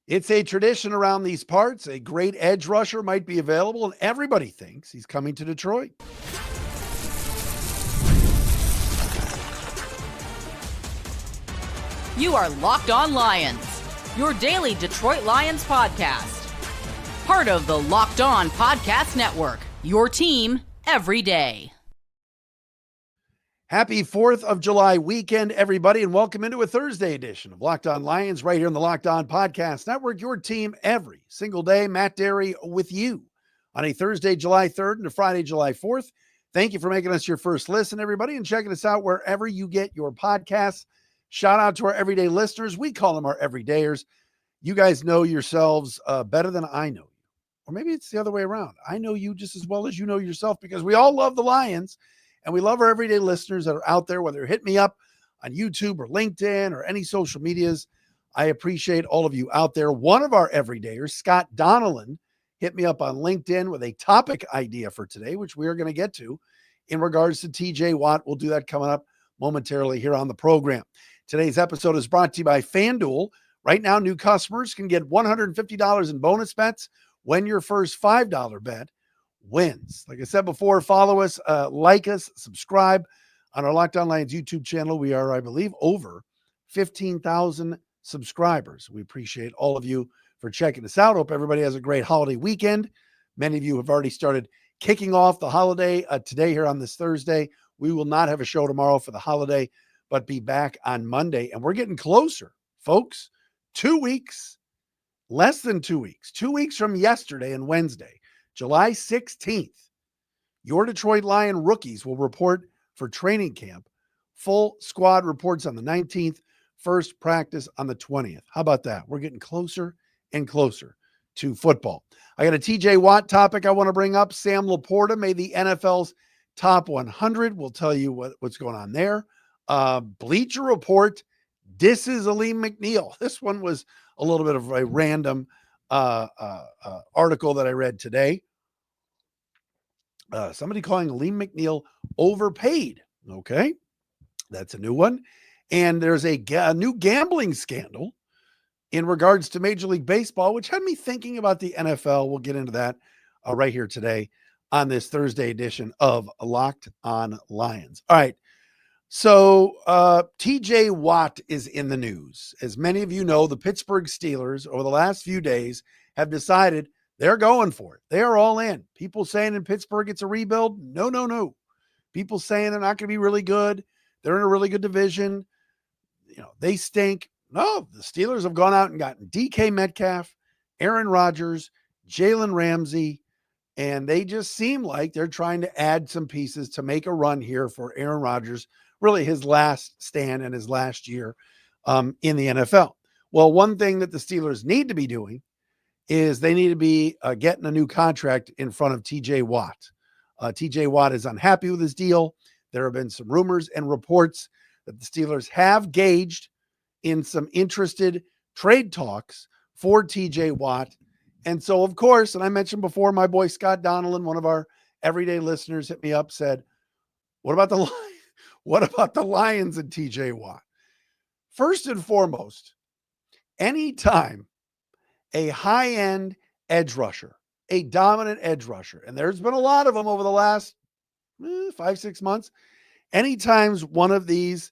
It's a tradition around these parts. A great edge rusher might be available, and everybody thinks he's coming to Detroit. You are Locked On Lions, your daily Detroit Lions podcast. Part of the Locked On Podcast Network, your team every day. Happy 4th of July weekend, everybody, and welcome into a Thursday edition of Locked On Lions right here on the Locked On Podcast Network, your team every single day. Matt Derry with you on a Thursday, July 3rd and a Friday, July 4th. Thank you for making us your first listen, everybody, and checking us out wherever you get your podcasts. Shout out to our everyday listeners. We call them our everydayers. You guys know yourselves better than I know you. Or maybe it's the other way around. I know you just as well as you know yourself because we all love the Lions and we love our everyday listeners that are out there, whether hit me up on YouTube or LinkedIn or any social medias. I appreciate all of you out there. One of our everydayers, Scott Donnellan, hit me up on LinkedIn with a topic idea for today, which we are going to get to in regards to TJ Watt. We'll do that coming up momentarily here on the program. Today's episode is brought to you by FanDuel. Right now, new customers can get $150 in bonus bets when your first $5 bet wins. Like I said before, follow us, like us, subscribe on our Locked On Lions YouTube channel. We are, I believe, over 15,000 subscribers. We appreciate all of you for checking us out. Hope everybody has a great holiday weekend. Many of you have already started kicking off the holiday today here on this Thursday. We will not have a show tomorrow for the holiday, but be back on Monday. And we're getting closer, folks. 2 weeks, less than 2 weeks, 2 weeks from yesterday and Wednesday, July 16th, your Detroit Lion rookies will report for training camp. Full squad reports on the 19th, first practice on the 20th. How about that? We're getting closer and closer to football. I got a TJ Watt topic I want to bring up. Sam LaPorta made the NFL's top 100. We'll tell you what's going on there. Bleacher Report disses Alim McNeill. This one was a little bit of a random article that I read today. Somebody calling Alim McNeill overpaid. Okay, that's a new one. And there's a new gambling scandal in regards to Major League Baseball, which had me thinking about the NFL. We'll get into that right here today on this Thursday edition of Locked On Lions. All right. So TJ Watt is in the news. As many of you know, the Pittsburgh Steelers over the last few days have decided they're going for it. They are all in. People saying in Pittsburgh it's a rebuild. No. People saying they're not going to be really good. They're in a really good division. You know, they stink. No, the Steelers have gone out and gotten DK Metcalf, Aaron Rodgers, Jalen Ramsey, and they just seem like they're trying to add some pieces to make a run here for Aaron Rodgers, really his last stand and his last year in the NFL. Well, one thing that the Steelers need to be doing is they need to be getting a new contract in front of TJ Watt. TJ Watt is unhappy with his deal. There have been some rumors and reports that the Steelers have gauged in some interested trade talks for TJ Watt. And so, of course, and I mentioned before, my boy Scott Donnellan, one of our everyday listeners, hit me up, said, what about the Lions and TJ Watt? First and foremost, anytime a high-end edge rusher, a dominant edge rusher, and there's been a lot of them over the last 5-6 months, anytime one of these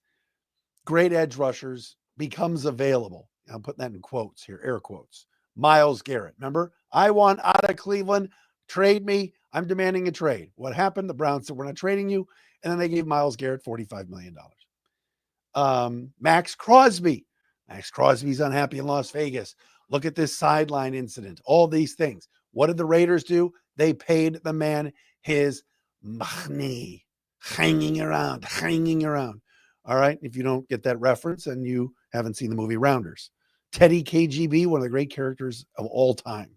great edge rushers becomes available, I'm putting that in quotes here, air quotes, Myles Garrett. Remember, I want out of Cleveland, trade me, I'm demanding a trade. What happened? The Browns said, we're not trading you. And then they gave Myles Garrett $45 million. Max Crosby. Max Crosby's unhappy in Las Vegas. Look at this sideline incident. All these things. What did the Raiders do? They paid the man his money. Hanging around. All right. If you don't get that reference and you haven't seen the movie Rounders. Teddy KGB, one of the great characters of all time.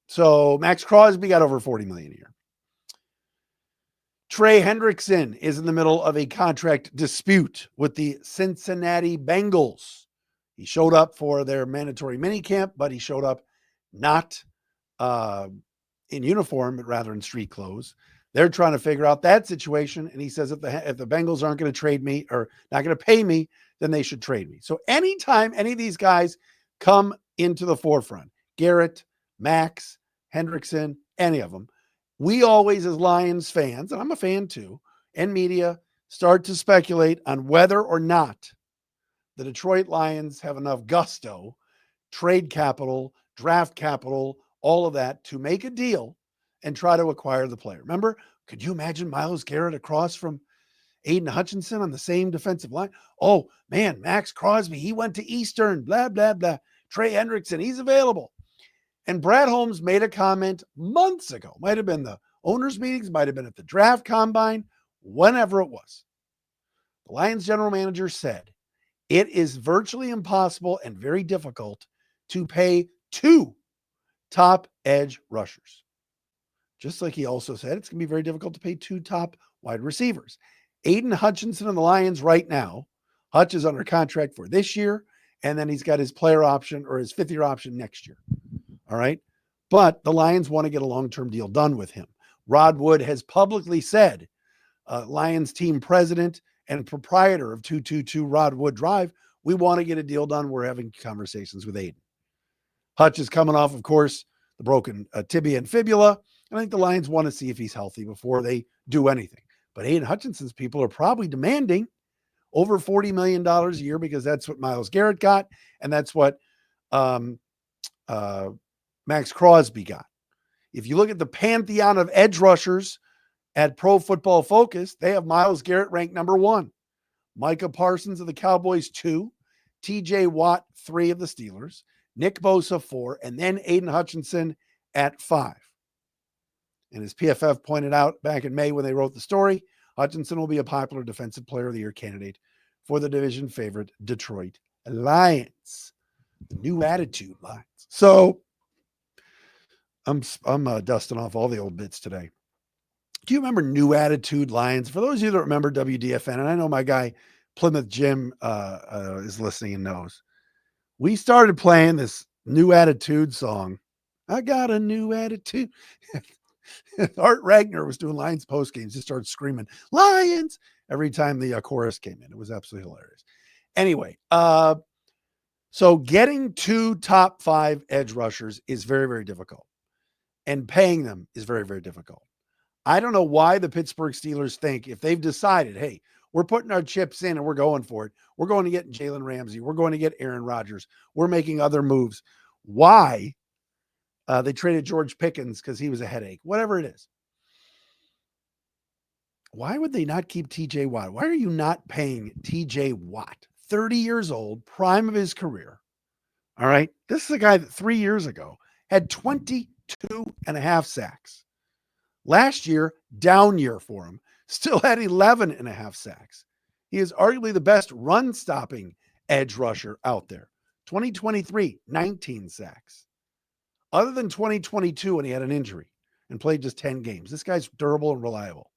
So Max Crosby got over $40 million a year. Trey Hendrickson is in the middle of a contract dispute with the Cincinnati Bengals. He showed up for their mandatory minicamp, but he showed up not in uniform, but rather in street clothes. They're trying to figure out that situation. And he says, if the Bengals aren't going to trade me or not going to pay me, then they should trade me. So anytime any of these guys come into the forefront. Garrett, Max, Hendrickson, any of them. We always, as Lions fans, and I'm a fan too, and media, start to speculate on whether or not the Detroit Lions have enough gusto, trade capital, draft capital, all of that to make a deal and try to acquire the player. Remember, could you imagine Myles Garrett across from Aidan Hutchinson on the same defensive line? Oh, man, Max Crosby, he went to Eastern, blah, blah, blah. Trey Hendrickson, he's available. And Brad Holmes made a comment months ago. Might have been the owners' meetings, might have been at the draft combine, whenever it was. The Lions general manager said, it is virtually impossible and very difficult to pay 2 top edge rushers. Just like he also said, it's going to be very difficult to pay 2 top wide receivers. Aidan Hutchinson and the Lions right now, Hutch is under contract for this year, and then he's got his player option or his 5th-year option next year. All right. But the Lions want to get a long-term deal done with him. Rod Wood has publicly said, Lions team president and proprietor of 222 Rod Wood Drive, we want to get a deal done. We're having conversations with Aidan. Hutch is coming off, of course, the broken tibia and fibula. And I think the Lions want to see if he's healthy before they do anything. But Aidan Hutchinson's people are probably demanding over $40 million a year because that's what Myles Garrett got. And that's what Max Crosby got. If you look at the pantheon of edge rushers at Pro Football Focus, they have Myles Garrett ranked number 1, Micah Parsons of the Cowboys 2, TJ Watt 3 of the Steelers, Nick Bosa 4, and then Aidan Hutchinson at 5. And as PFF pointed out back in May when they wrote the story, Hutchinson will be a popular Defensive Player of the Year candidate for the division favorite Detroit Lions. The new attitude Lions. So I'm dusting off all the old bits today. Do you remember New Attitude Lions? For those of you that remember WDFN, and I know my guy Plymouth Jim is listening and knows, we started playing this New Attitude song. I got a new attitude. Art Ragnar was doing Lions post games. Just started screaming Lions every time the chorus came in. It was absolutely hilarious. Anyway, so getting 2 top 5 edge rushers is very, very difficult. And paying them is very, very difficult. I don't know why the Pittsburgh Steelers think if they've decided, hey, we're putting our chips in and we're going for it. We're going to get Jalen Ramsey. We're going to get Aaron Rodgers. We're making other moves. Why they traded George Pickens because he was a headache, whatever it is. Why would they not keep TJ Watt? Why are you not paying TJ Watt? 30 years old, prime of his career. All right. This is a guy that 3 years ago had 22.5 sacks. Last year, down year for him, still had 11.5 sacks. He is arguably the best run-stopping edge rusher out there. 2023, 19 sacks. Other than 2022 when he had an injury and played just 10 games, this guy's durable and reliable.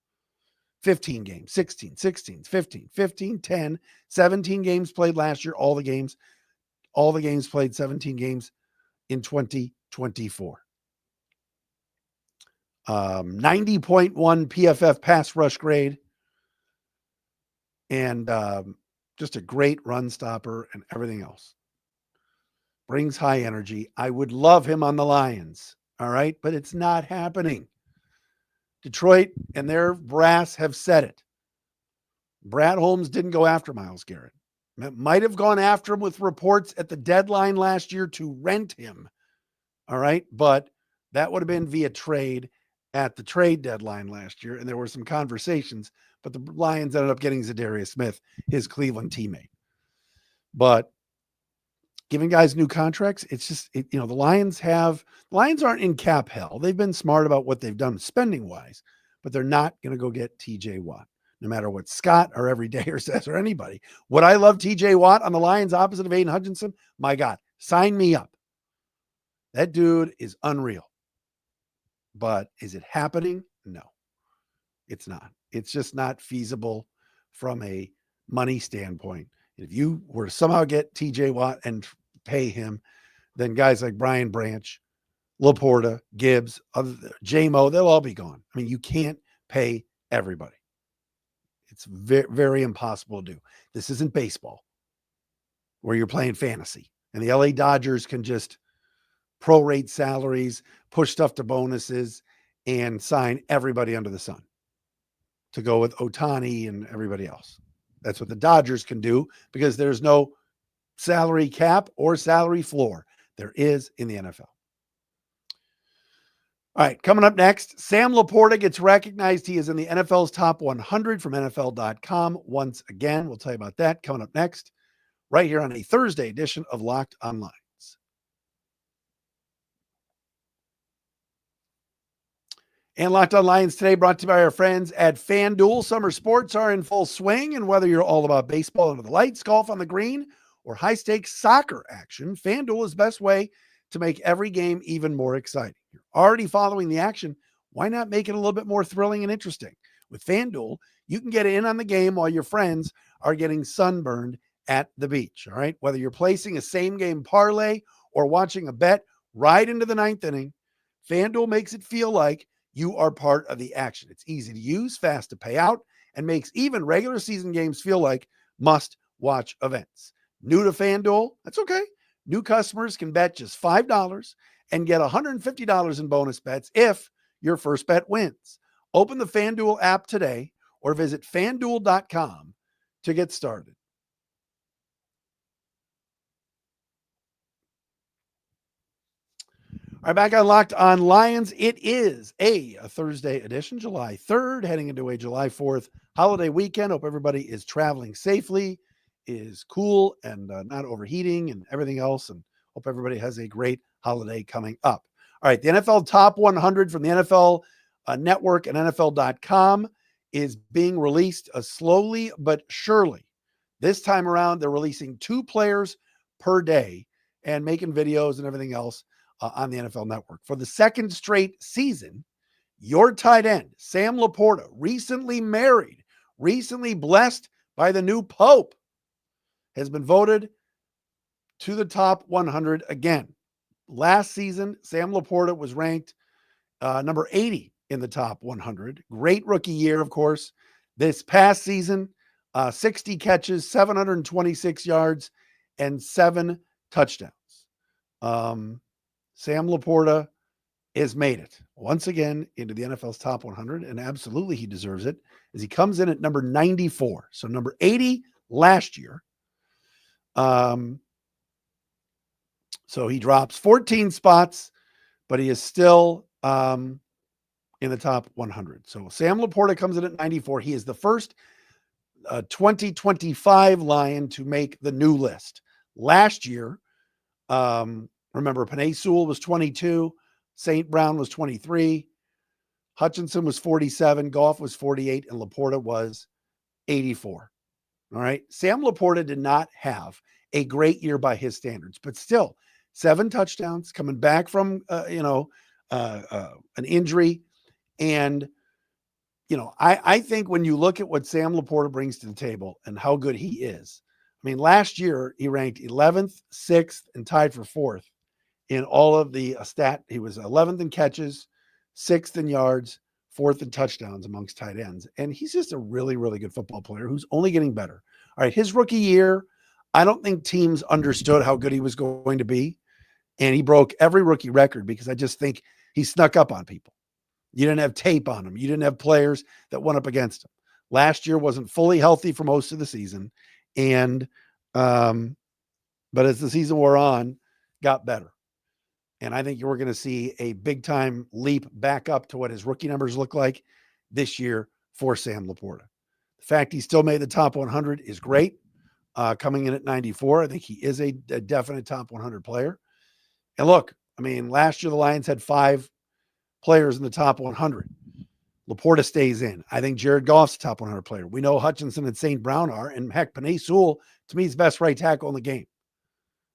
15 games, 16, 15, 15, 10, 17 games played last year, all the games played, 17 games in 2024. 90.1 PFF pass rush grade, and just a great run stopper and everything else. Brings high energy. I would love him on the Lions, all right? But it's not happening. Detroit and their brass have said it. Brad Holmes didn't go after Myles Garrett. Might have gone after him with reports at the deadline last year to rent him, all right? But that would have been via trade at the trade deadline last year, and there were some conversations, but the Lions ended up getting Zadarius Smith, his Cleveland teammate. But giving guys new contracts, it's just, the Lions aren't in cap hell. They've been smart about what they've done spending wise, but they're not going to go get TJ Watt, no matter what Scott or Everydayer says or anybody. Would I love TJ Watt on the Lions opposite of Aidan Hutchinson? My God, sign me up. That dude is unreal. But is it happening? No, it's not. It's just not feasible from a money standpoint. If you were to somehow get TJ Watt and pay him, then guys like Brian Branch, LaPorta, Gibbs, J-Mo, they'll all be gone. I mean, you can't pay everybody. It's very, very impossible to do. This isn't baseball where you're playing fantasy. And the LA Dodgers can just prorate salaries, push stuff to bonuses, and sign everybody under the sun to go with Ohtani and everybody else. That's what the Dodgers can do because there's no salary cap or salary floor. There is in the NFL. All right, coming up next, Sam LaPorta gets recognized. He is in the NFL's top 100 from NFL.com. Once again, we'll tell you about that coming up next, right here on a Thursday edition of Locked On Lions. And Locked On Lions today brought to you by our friends at FanDuel. Summer sports are in full swing, and whether you're all about baseball under the lights, golf on the green, or high-stakes soccer action, FanDuel is the best way to make every game even more exciting. You're already following the action. Why not make it a little bit more thrilling and interesting? With FanDuel, you can get in on the game while your friends are getting sunburned at the beach. All right. Whether you're placing a same game parlay or watching a bet right into the ninth inning, FanDuel makes it feel like you are part of the action. It's easy to use, fast to pay out, and makes even regular season games feel like must-watch events. New to FanDuel? That's okay. New customers can bet just $5 and get $150 in bonus bets if your first bet wins. Open the FanDuel app today or visit FanDuel.com to get started. All right, back on Locked On Lions. It is a Thursday edition, July 3rd, heading into a July 4th holiday weekend. Hope everybody is traveling safely, is cool and not overheating and everything else. And hope everybody has a great holiday coming up. All right, the NFL Top 100 from the NFL Network and NFL.com is being released slowly but surely. This time around, they're releasing 2 players per day and making videos and everything else on the NFL Network. For the second straight season, your tight end, Sam LaPorta, recently married, recently blessed by the new Pope, has been voted to the top 100 again. Last season, Sam LaPorta was ranked number 80 in the top 100. Great rookie year, of course. This past season, 60 catches, 726 yards, and 7 touchdowns. Sam LaPorta has made it once again into the NFL's top 100, and absolutely he deserves it as he comes in at number 94. So number 80 last year. So he drops 14 spots, but he is still in the top 100. So Sam LaPorta comes in at 94. He is the first 2025 Lion to make the new list. Last year, remember, Penei Sewell was 22, St. Brown was 23, Hutchinson was 47, Goff was 48, and LaPorta was 84. All right. Sam LaPorta did not have a great year by his standards, but still 7 touchdowns coming back from, an injury. And, I think when you look at what Sam LaPorta brings to the table and how good he is, I mean, last year he ranked 11th, 6th, and tied for 4th in all of the He was 11th in catches, 6th in yards, 4th in touchdowns amongst tight ends. And he's just a really, really good football player who's only getting better. All right, his rookie year, I don't think teams understood how good he was going to be. And he broke every rookie record because I just think he snuck up on people. You didn't have tape on him. You didn't have players that went up against him. Last year wasn't fully healthy for most of the season. And, but as the season wore on, got better. And I think we're going to see a big time leap back up to what his rookie numbers look like this year for Sam LaPorta. The fact he still made the top 100 is great. Coming in at 94, I think he is a definite top 100 player. And look, I mean, last year the Lions had 5 players in the top 100. LaPorta stays in. I think Jared Goff's a top 100 player. We know Hutchinson and St. Brown are, and heck, Penei Sewell, to me, is the best right tackle in the game.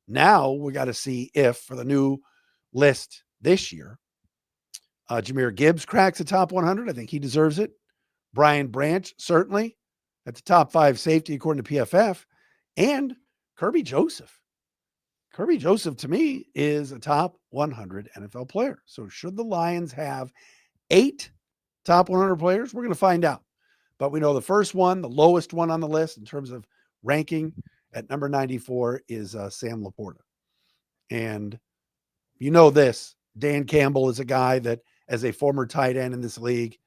Now we got to see if for the new list this year, Jahmyr Gibbs cracks the top 100. I think he deserves it. Brian Branch, certainly at the top 5 safety, according to PFF, and Kirby Joseph. Kirby Joseph, to me, is a top 100 NFL player. So should the Lions have 8 top 100 players? We're going to find out. But we know the first one, the lowest one on the list in terms of ranking at number 94 is Sam LaPorta. And you know this, Dan Campbell is a guy that, as a former tight end in this league,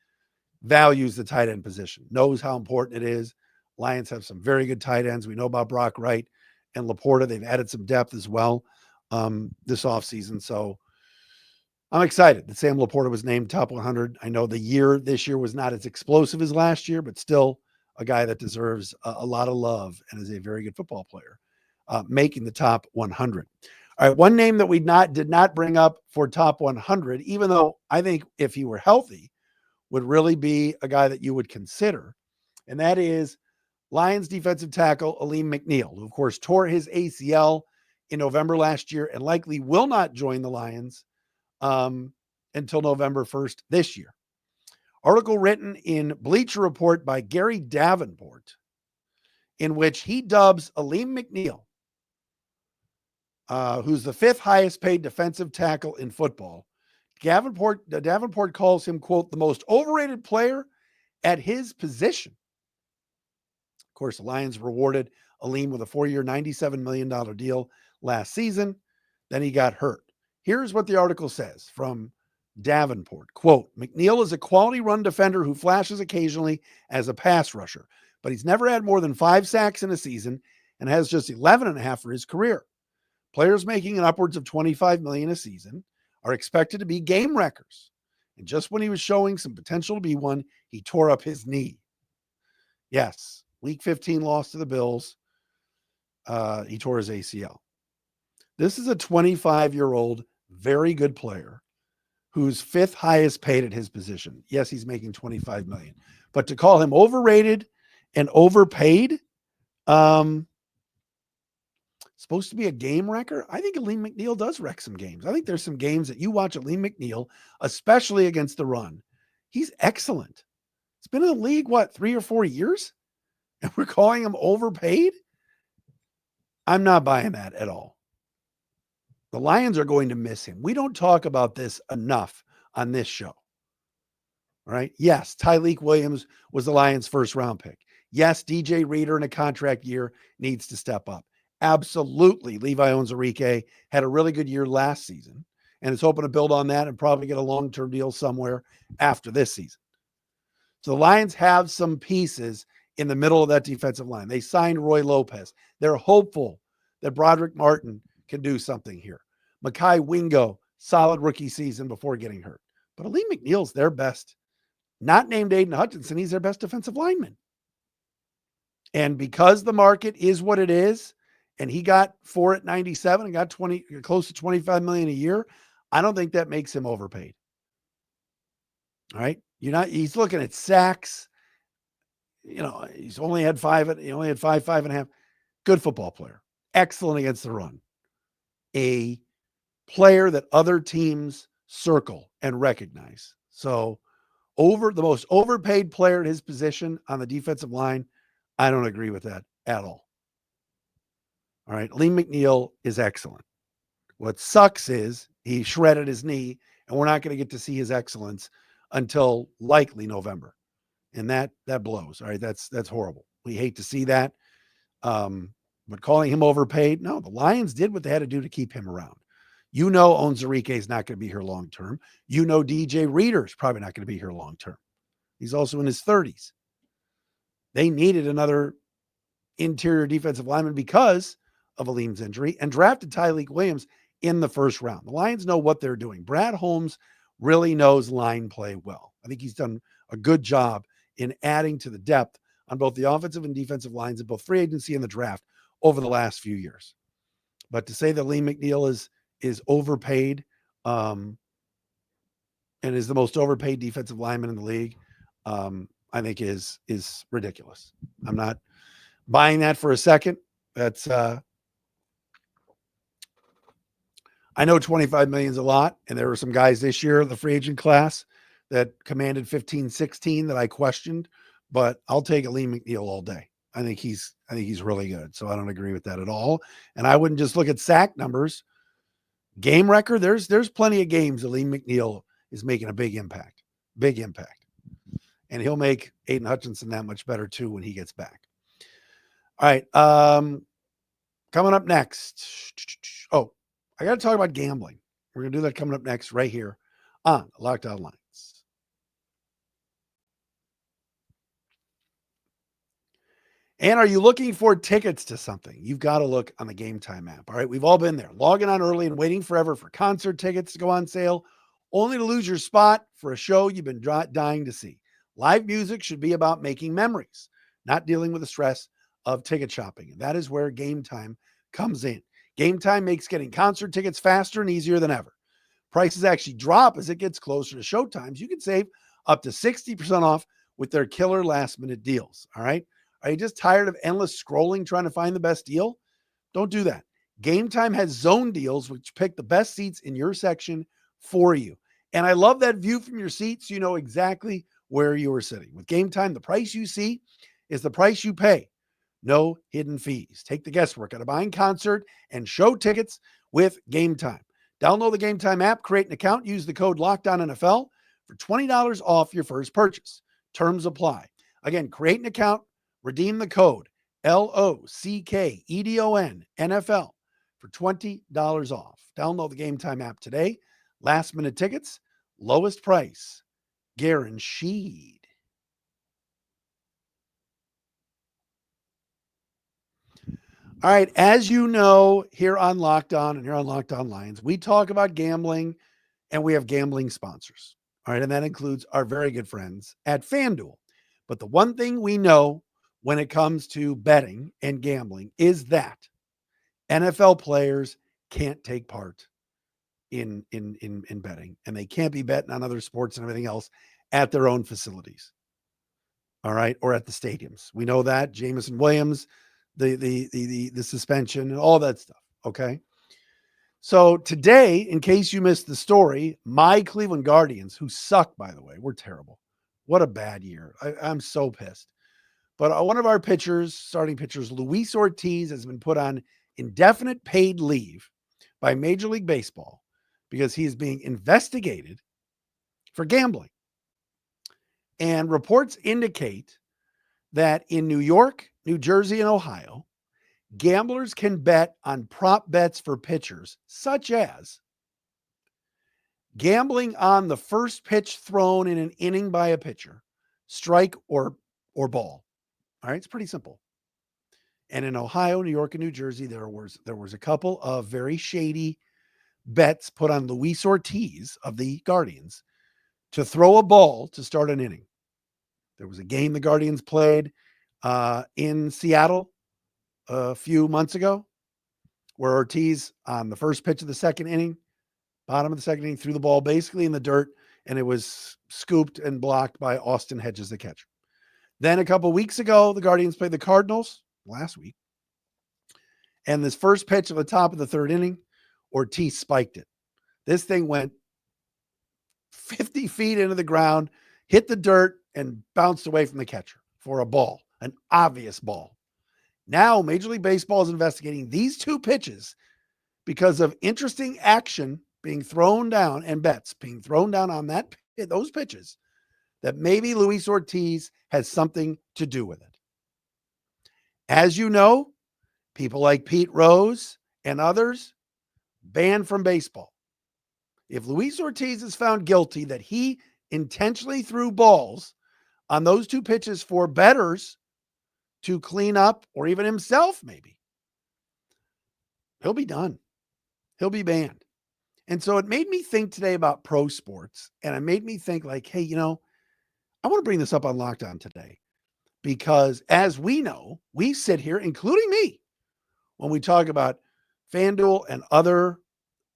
values the tight end position, knows how important it is. Lions have some very good tight ends. We know about Brock Wright and LaPorta. They've added some depth as well this offseason. So I'm excited that Sam LaPorta was named top 100. I know this year was not as explosive as last year, but still a guy that deserves a lot of love and is a very good football player, making the top 100. All right, one name that we did not bring up for top 100, even though I think if he were healthy, would really be a guy that you would consider, and that is Lions defensive tackle Alim McNeill, who, of course, tore his ACL in November last year and likely will not join the Lions until November 1st this year. Article written in Bleacher Report by Gary Davenport, in which he dubs Alim McNeill, who's the 5th highest paid defensive tackle in football. Davenport calls him, quote, the most overrated player at his position. Of course, the Lions rewarded Alim with a 4-year, $97 million deal last season. Then he got hurt. Here's what the article says from Davenport. Quote, McNeill is a quality run defender who flashes occasionally as a pass rusher, but he's never had more than 5 sacks in a season and has just 11.5 for his career. Players making an upwards of $25 million a season are expected to be game wreckers. And just when he was showing some potential to be one, he tore up his knee. Yes, week 15 loss to the Bills. He tore his ACL. This is a 25-year-old, very good player who's 5th highest paid at his position. Yes, he's making $25 million. But to call him overrated and overpaid, supposed to be a game wrecker. I think Alim McNeill does wreck some games. I think there's some games that you watch Alim McNeill, especially against the run. He's excellent. He's been in the league, 3 or 4 years? And we're calling him overpaid? I'm not buying that at all. The Lions are going to miss him. We don't talk about this enough on this show. All right? Yes, Tyleik Williams was the Lions' first-round pick. Yes, DJ Reader in a contract year needs to step up. Absolutely. Levi Onwuzurike had a really good year last season and is hoping to build on that and probably get a long-term deal somewhere after this season. So the Lions have some pieces in the middle of that defensive line. They signed Roy Lopez. They're hopeful that Broderick Martin can do something here. Mekhi Wingo, solid rookie season before getting hurt. But Alim McNeill's their best, not named Aidan Hutchinson, he's their best defensive lineman. And because the market is what it is, and he got 4 at 97 and got close to $25 million a year, I don't think that makes him overpaid. All right. He's looking at sacks. He's only had 5. He only had 5.5. Good football player. Excellent against the run. A player that other teams circle and recognize. So the most overpaid player at his position on the defensive line, I don't agree with that at all. All right. Alim McNeill is excellent. What sucks is he shredded his knee, and we're not going to get to see his excellence until likely November. And that blows. All right. That's horrible. We hate to see that. But calling him overpaid, no, the Lions did what they had to do to keep him around. Onwuzurike is not going to be here long term. DJ Reader is probably not going to be here long term. He's also in his 30s. They needed another interior defensive lineman because of Alim's injury and drafted Tyleik Williams in the first round. The Lions know what they're doing. Brad Holmes really knows line play well. I think he's done a good job in adding to the depth on both the offensive and defensive lines in both free agency and the draft over the last few years. But to say that Alim McNeill is overpaid and is the most overpaid defensive lineman in the league, I think is ridiculous. I'm not buying that for a second. That's I know $25 million is a lot, and there were some guys this year in the free agent class that commanded 15, 16 that I questioned, but I'll take Alim McNeill all day. I think he's really good. So I don't agree with that at all. And I wouldn't just look at sack numbers. Game record, there's plenty of games Alim McNeill is making a big impact. And he'll make Aidan Hutchinson that much better too when he gets back. All right. Coming up next. Oh, I got to talk about gambling. We're going to do that coming up next right here on Locked On Lions. And are you looking for tickets to something? You've got to look on the Gametime app. All right. We've all been there, logging on early and waiting forever for concert tickets to go on sale, only to lose your spot for a show you've been dying to see. Live music should be about making memories, not dealing with the stress of ticket shopping. And that is where Gametime comes in. Gametime makes getting concert tickets faster and easier than ever. Prices actually drop as it gets closer to show times. You can save up to 60% off with their killer last minute deals. All right. Are you just tired of endless scrolling trying to find the best deal? Don't do that. Gametime has zone deals, which pick the best seats in your section for you. And I love that view from your seat so you know exactly where you are sitting. With Gametime, the price you see is the price you pay. No hidden fees. Take the guesswork out of buying concert and show tickets with Gametime. Download the Gametime app, create an account, use the code LOCKEDONNFL for $20 off your first purchase. Terms apply. Again, create an account, redeem the code LOCKEDON NFL for $20 off. Download the Gametime app today. Last minute tickets, lowest price, guaranteed. All right, as you know, here on Locked On and here on Locked On Lions, we talk about gambling and we have gambling sponsors. All right, and that includes our very good friends at FanDuel. But the one thing we know when it comes to betting and gambling is that NFL players can't take part in betting, and they can't be betting on other sports and everything else at their own facilities. All right, or at the stadiums. We know that Jameson Williams, the suspension and all that stuff. Okay. So today, in case you missed the story, my Cleveland Guardians, who suck, by the way, we're terrible. What a bad year. I'm so pissed. But one of our pitchers, starting pitchers, Luis Ortiz, has been put on indefinite paid leave by Major League Baseball because he is being investigated for gambling. And reports indicate that in New York, New Jersey, and Ohio, gamblers can bet on prop bets for pitchers, such as gambling on the first pitch thrown in an inning by a pitcher, strike or ball. All right, it's pretty simple. And in Ohio, New York, and New Jersey, there was a couple of very shady bets put on Luis Ortiz of the Guardians to throw a ball to start an inning. There was a game the Guardians played in Seattle a few months ago where Ortiz, on the first pitch of the second inning, bottom of the second inning, threw the ball basically in the dirt, and it was scooped and blocked by Austin Hedges, the catcher. Then a couple weeks ago, the Guardians played the Cardinals last week. And this first pitch at the top of the third inning, Ortiz spiked it. This thing went 50 feet into the ground, hit the dirt, and bounced away from the catcher for a ball, an obvious ball. Now, Major League Baseball is investigating these two pitches because of interesting action being thrown down and bets being thrown down on those pitches that maybe Luis Ortiz has something to do with it. As you know, people like Pete Rose and others banned from baseball. If Luis Ortiz is found guilty that he intentionally threw balls on those two pitches for bettors to clean up, or even himself maybe, he'll be done. He'll be banned. And so it made me think today about pro sports, and it made me think like, hey, I want to bring this up on Locked On today because as we know, we sit here, including me, when we talk about FanDuel and other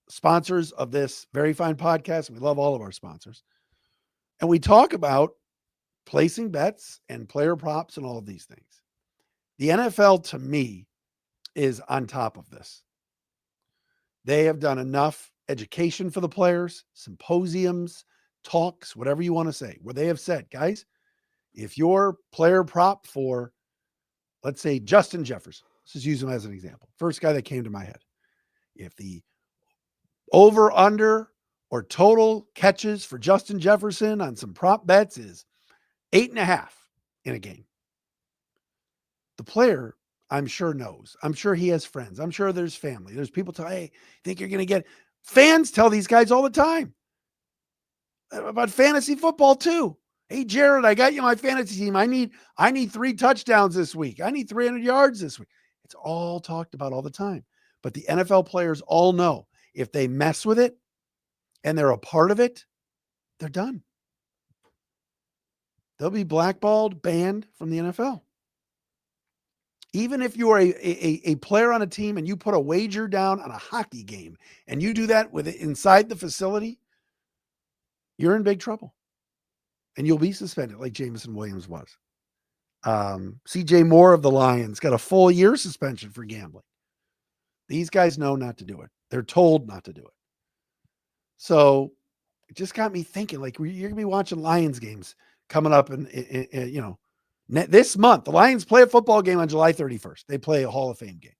sponsors of this very fine podcast. We love all of our sponsors. And we talk about placing bets and player props and all of these things. The NFL, to me, is on top of this. They have done enough education for the players, symposiums, talks, whatever you want to say, where they have said, guys, if your player prop for, let's say, Justin Jefferson, let's just use him as an example. First guy that came to my head. If the over, under, or total catches for Justin Jefferson on some prop bets is 8.5 in a game, the player, I'm sure knows. I'm sure he has friends. I'm sure there's family. There's people tell, hey, think you're going to get fans tell these guys all the time about fantasy football too. Hey, Jared, I got you my fantasy team. I need 3 touchdowns this week. I need 300 yards this week. It's all talked about all the time. But the NFL players all know if they mess with it and they're a part of it, they're done. They'll be blackballed, banned from the NFL. Even if you are a player on a team and you put a wager down on a hockey game and you do that with it inside the facility, you're in big trouble. And you'll be suspended like Jameson Williams was. CJ Moore of the Lions got a full year suspension for gambling. These guys know not to do it. They're told not to do it. So it just got me thinking, like, you're going to be watching Lions games coming up in this month. The Lions play a football game on July 31st. They play a Hall of Fame game.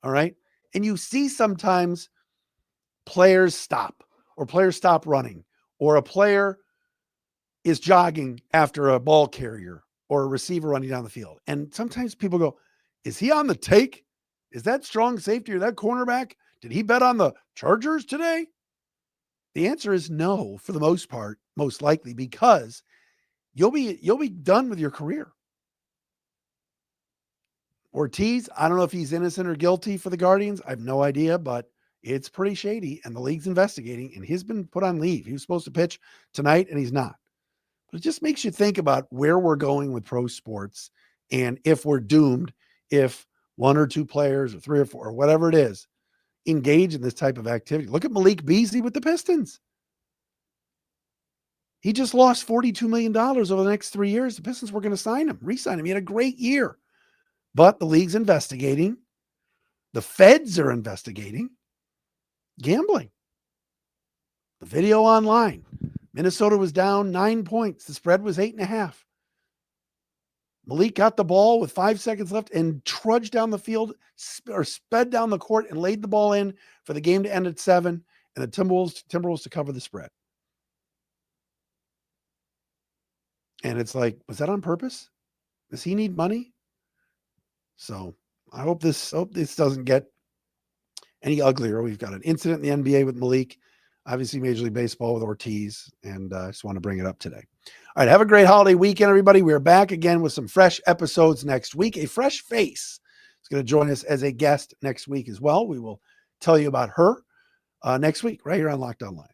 All right. And you see sometimes players stop running, or a player is jogging after a ball carrier or a receiver running down the field. And sometimes people go, is he on the take? Is that strong safety or that cornerback? Did he bet on the Chargers today? The answer is no, for the most part, most likely, because you'll be done with your career. Ortiz, I don't know if he's innocent or guilty for the Guardians. I have no idea, but it's pretty shady, and the league's investigating, and he's been put on leave. He was supposed to pitch tonight, and he's not. But it just makes you think about where we're going with pro sports, and if we're doomed, if 1 or 2 players or 3 or 4 or whatever it is engage in this type of activity. Look at Malik Beasley with the Pistons. He just lost $42 million over the next 3 years. The Pistons were going to re-sign him. He had a great year. But the league's investigating. The feds are investigating gambling. The video online. Minnesota was down 9 points. The spread was 8.5. Malik got the ball with 5 seconds left and trudged down the field, or sped down the court and laid the ball in for the game to end at 7, and the Timberwolves to cover the spread. And it's like, was that on purpose? Does he need money? So I hope this doesn't get any uglier. We've got an incident in the NBA with Malik, obviously Major League Baseball with Ortiz, and I just want to bring it up today. All right, have a great holiday weekend, everybody. We are back again with some fresh episodes next week. A fresh face is going to join us as a guest next week as well. We will tell you about her next week right here on Locked On Lions.